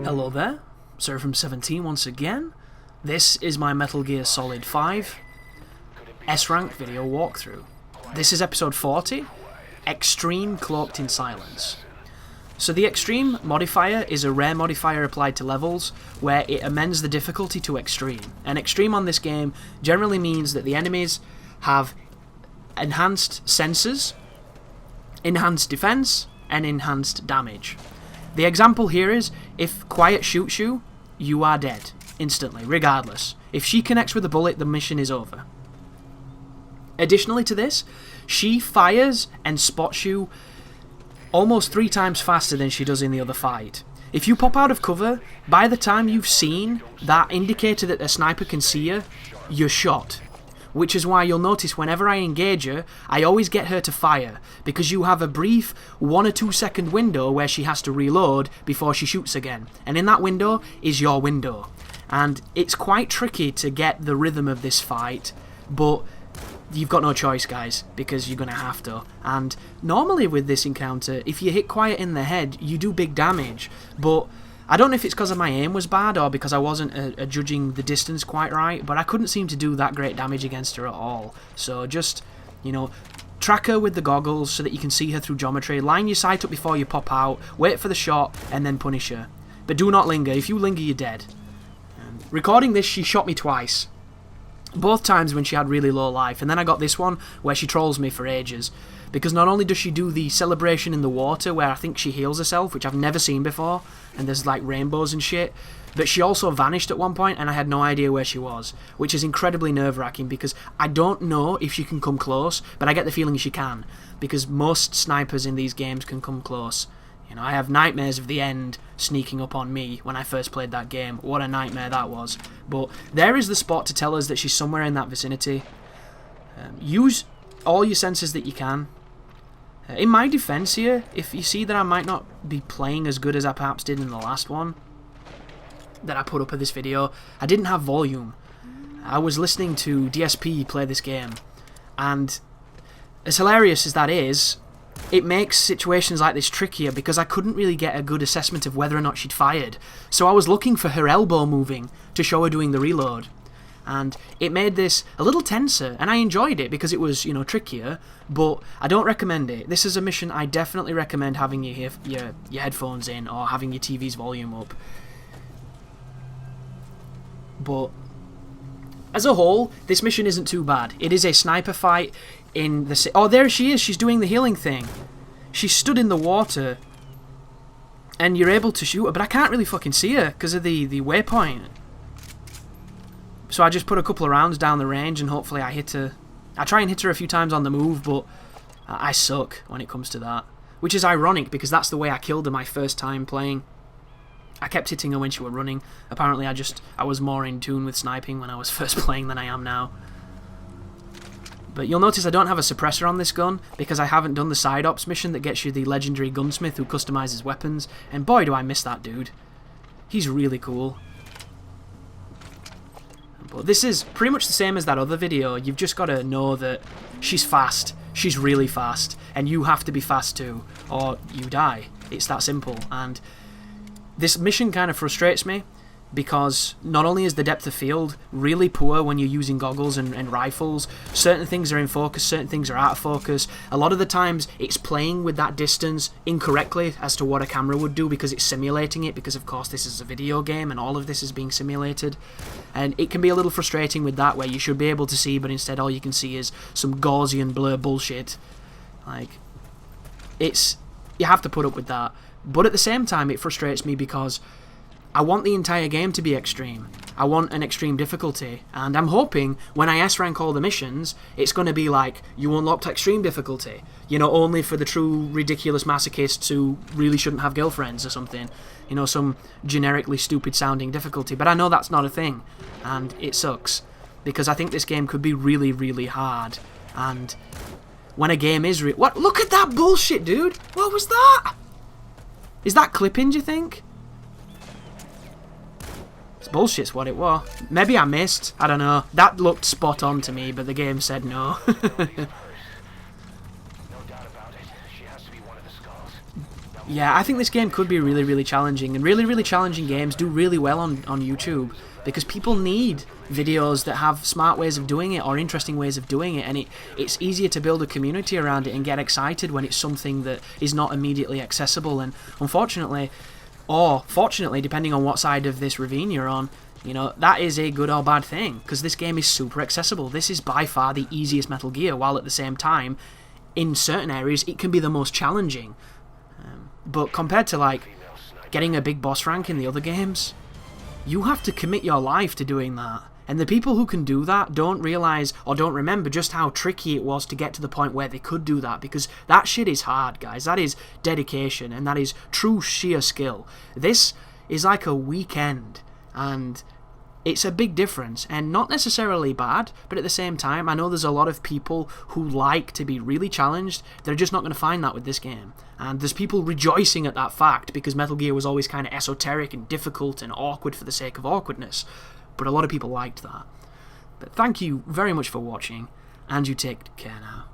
Hello there, Seraphim17 once again. This is my Metal Gear Solid 5 S-Rank video walkthrough. This is episode 40, Extreme Cloaked in Silence. So the Extreme modifier is a rare modifier applied to levels where it amends the difficulty to Extreme. And Extreme on this game generally means that the enemies have enhanced sensors, enhanced defense, and enhanced damage. The example here is, if Quiet shoots you, you are dead, instantly, regardless. If she connects with a bullet, the mission is over. Additionally to this, she fires and spots you almost 3 times faster than she does in the other fight. If you pop out of cover, by the time you've seen that indicator that a sniper can see you, you're shot. Which is why you'll notice whenever I engage her, I always get her to fire, because you have a brief 1 or 2 second window where she has to reload before she shoots again. And in that window is your window. And it's quite tricky to get the rhythm of this fight, but you've got no choice, guys, because you're going to have to. And normally with this encounter, if you hit Quiet in the head, you do big damage, but I don't know if it's because my aim was bad or because I wasn't judging the distance quite right, but I couldn't seem to do that great damage against her at all. So just, you know, track her with the goggles so that you can see her through geometry, line your sight up before you pop out, wait for the shot, and then punish her. But do not linger. If you linger, you're dead. Recording this, she shot me twice. Both times when she had really low life, and then I got this one where she trolls me for ages. Because not only does she do the celebration in the water where I think she heals herself, which I've never seen before, and there's like rainbows and shit, but she also vanished at one point and I had no idea where she was, which is incredibly nerve-wracking because I don't know if she can come close, but I get the feeling she can, because most snipers in these games can come close. You know, I have nightmares of the end sneaking up on me when I first played that game. What a nightmare that was. But there is the spot to tell us that she's somewhere in that vicinity. Use all your senses that you can. In my defense here, if you see that I might not be playing as good as I perhaps did in the last one that I put up of this video, I didn't have volume. I was listening to DSP play this game, and as hilarious as that is, it makes situations like this trickier because I couldn't really get a good assessment of whether or not she'd fired. So I was looking for her elbow moving to show her doing the reload. And it made this a little tenser, and I enjoyed it because it was, you know, trickier, but I don't recommend it. This is a mission I definitely recommend having your headphones in or having your TV's volume up. But as a whole, this mission isn't too bad. It is a sniper fight in the... Oh, there she is. She's doing the healing thing. She stood in the water, and you're able to shoot her, but I can't really fucking see her because of the waypoint. So I just put a couple of rounds down the range and hopefully I hit her. I try and hit her a few times on the move, but I suck when it comes to that. Which is ironic because that's the way I killed her my first time playing. I kept hitting her when she was running. Apparently I was more in tune with sniping when I was first playing than I am now. But you'll notice I don't have a suppressor on this gun because I haven't done the side ops mission that gets you the legendary gunsmith who customizes weapons. And boy do I miss that dude. He's really cool. But this is pretty much the same as that other video. You've just got to know that she's fast. She's really fast. And you have to be fast too, or you die. It's that simple. And this mission kind of frustrates me because not only is the depth of field really poor when you're using goggles and rifles, certain things are in focus, certain things are out of focus. A lot of the times it's playing with that distance incorrectly as to what a camera would do because it's simulating it, because of course this is a video game and all of this is being simulated. And it can be a little frustrating with that, where you should be able to see but instead all you can see is some Gaussian blur bullshit. Like, you have to put up with that. But at the same time it frustrates me because I want the entire game to be extreme. I want an extreme difficulty, and I'm hoping when I S-rank all the missions, it's going to be like, you unlocked extreme difficulty. You know, only for the true ridiculous masochists who really shouldn't have girlfriends or something. You know, some generically stupid sounding difficulty. But I know that's not a thing, and it sucks. Because I think this game could be really, really hard. And when a game is what? Look at that bullshit, dude! What was that? Is that clipping, do you think? Bullshit's what it was. Maybe I missed. I don't know. That looked spot on to me, but the game said no. Yeah, I think this game could be really, really challenging, and really, really challenging games do really well on YouTube, because people need videos that have smart ways of doing it or interesting ways of doing it, and it's easier to build a community around it and get excited when it's something that is not immediately accessible. And unfortunately, or fortunately, depending on what side of this ravine you're on, you know, that is a good or bad thing, because this game is super accessible. This is by far the easiest Metal Gear, while at the same time, in certain areas, it can be the most challenging. But compared to, like, getting a big boss rank in the other games, you have to commit your life to doing that. And the people who can do that don't realise or don't remember just how tricky it was to get to the point where they could do that, because that shit is hard, guys. That is dedication, and that is true sheer skill. This is like a weekend, and it's a big difference, and not necessarily bad, but at the same time, I know there's a lot of people who like to be really challenged. They're just not going to find that with this game. And there's people rejoicing at that fact, because Metal Gear was always kind of esoteric and difficult and awkward for the sake of awkwardness. But a lot of people liked that. But thank you very much for watching, and you take care now.